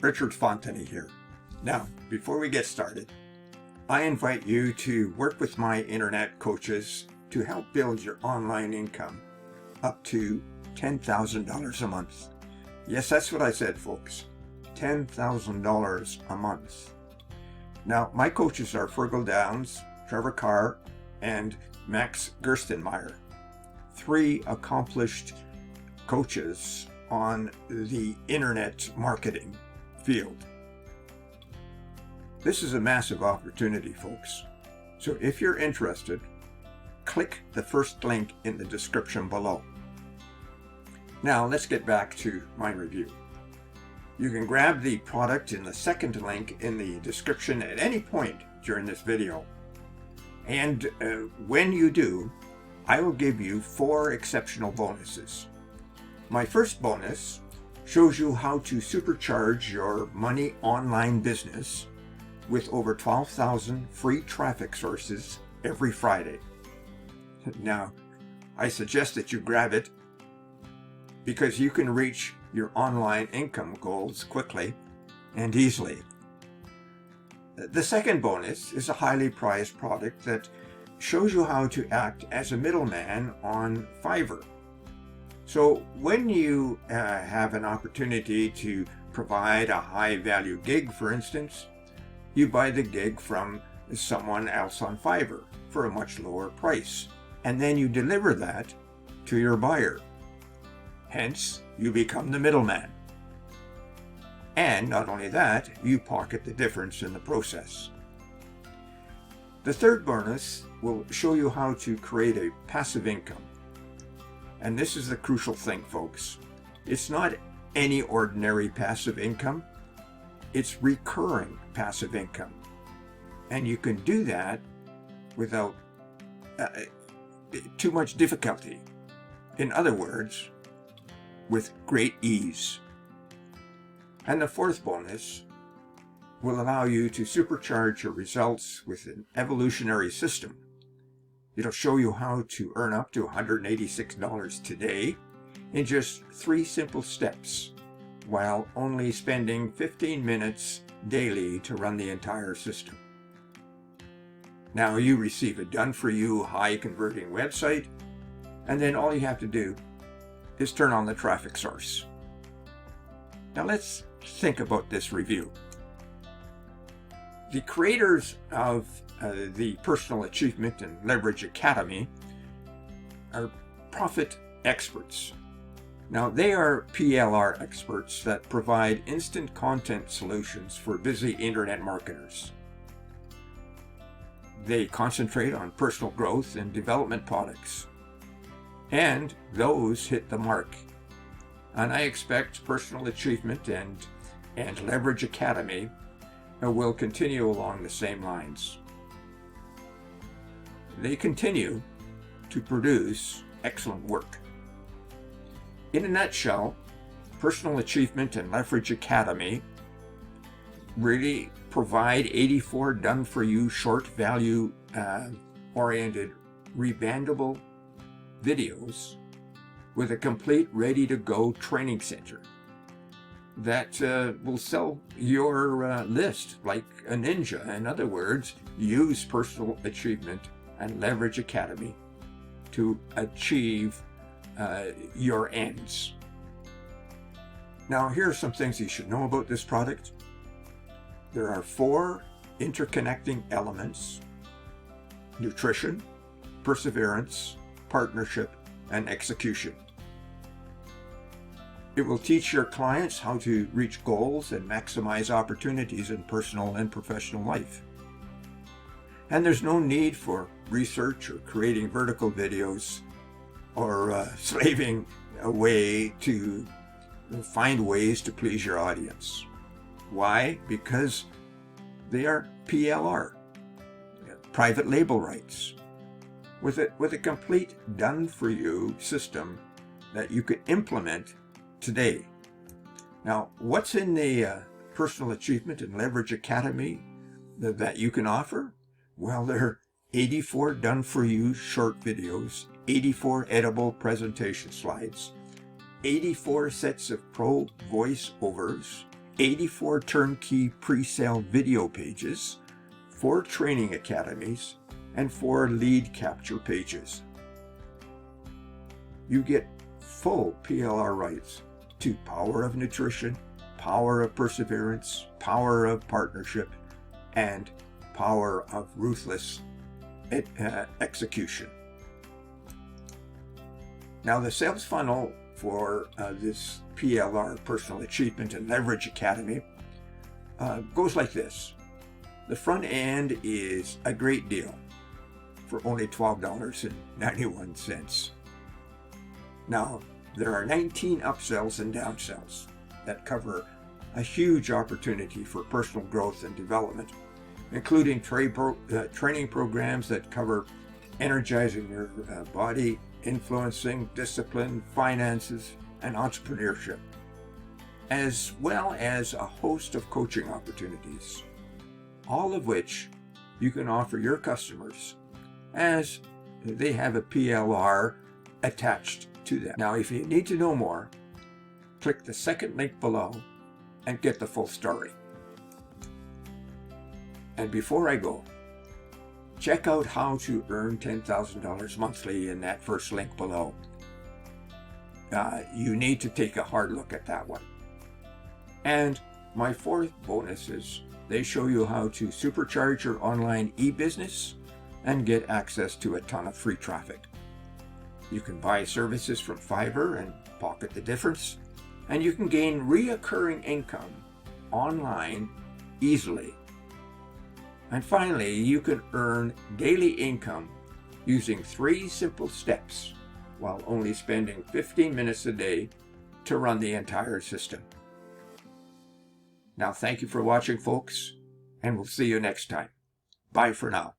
Richard Fontenay here. Now, before we get started, I invite you to work with my internet coaches to help build your online income up to $10,000 a month. Yes, that's what I said, folks. $10,000 a month. Now, my coaches are Fergal Downs, Trevor Carr, and Max Gerstenmaier, three accomplished coaches on the internet marketing field. This is a massive opportunity, folks. So if you're interested, click the first link in the description below. Now let's get back to my review. You can grab the product in the second link in the description at any point during this video. And when you do, I will give you 4 exceptional bonuses. My first bonus shows you how to supercharge your money online business with over 12,000 free traffic sources every Friday. Now, I suggest that you grab it because you can reach your online income goals quickly and easily. The second bonus is a highly prized product that shows you how to act as a middleman on Fiverr. So when you have an opportunity to provide a high-value gig, for instance, you buy the gig from someone else on Fiverr for a much lower price, and then you deliver that to your buyer. Hence, you become the middleman. And not only that, you pocket the difference in the process. The third bonus will show you how to create a passive income. And this is the crucial thing, folks. It's not any ordinary passive income. It's recurring passive income. And you can do that without too much difficulty. In other words, with great ease. And the fourth bonus will allow you to supercharge your results with an evolutionary system. It'll show you how to earn up to $186 today in just 3 simple steps, while only spending 15 minutes daily to run the entire system. Now you receive a done-for-you, high-converting website, and then all you have to do is turn on the traffic source. Now let's think about this review. The creators of the Personal Achievement and Leverage Academy are profit experts. Now they are PLR experts that provide instant content solutions for busy internet marketers. They concentrate on personal growth and development products, and those hit the mark. And I expect Personal Achievement and Leverage Academy will continue along the same lines. They continue to produce excellent work. In a nutshell, Personal Achievement and Leverage Academy really provide 84 done-for-you, short value oriented, rebandable videos with a complete ready-to-go training center that will sell your list like a ninja. In other words, use Personal Achievement and Leverage Academy to achieve your ends. Now, here are some things you should know about this product. There are 4 interconnecting elements: nutrition, perseverance, partnership, and execution. It will teach your clients how to reach goals and maximize opportunities in personal and professional life. And there's no need for research or creating vertical videos or slaving away to find ways to please your audience. Why? Because they are PLR, private label rights, with a complete done-for-you system that you could implement today. Now, what's in the Personal Achievement and Leverage Academy that you can offer? Well, there are 84 done-for-you short videos, 84 edible presentation slides, 84 sets of pro voiceovers, 84 turnkey pre-sale video pages, 4 training academies, and 4 lead capture pages. You get full PLR rights to Power of Nutrition, Power of Perseverance, Power of Partnership, and Power of Ruthless Execution. Now, the sales funnel for this PLR Personal Achievement and Leverage Academy goes like this. The front end is a great deal for only $12.91. Now, there are 19 upsells and downsells that cover a huge opportunity for personal growth and development, including training programs that cover energizing your body, influencing, discipline, finances, and entrepreneurship, as well as a host of coaching opportunities, all of which you can offer your customers as they have a PLR attached to them. Now, if you need to know more, click the second link below and get the full story. And before I go, check out how to earn $10,000 monthly in that first link below. You need to take a hard look at that one. And my 4th bonus is they show you how to supercharge your online e-business and get access to a ton of free traffic. You can buy services from Fiverr and pocket the difference, and you can gain reoccurring income online easily. And finally, you can earn daily income using 3 simple steps while only spending 15 minutes a day to run the entire system. Now, thank you for watching, folks, and we'll see you next time. Bye for now.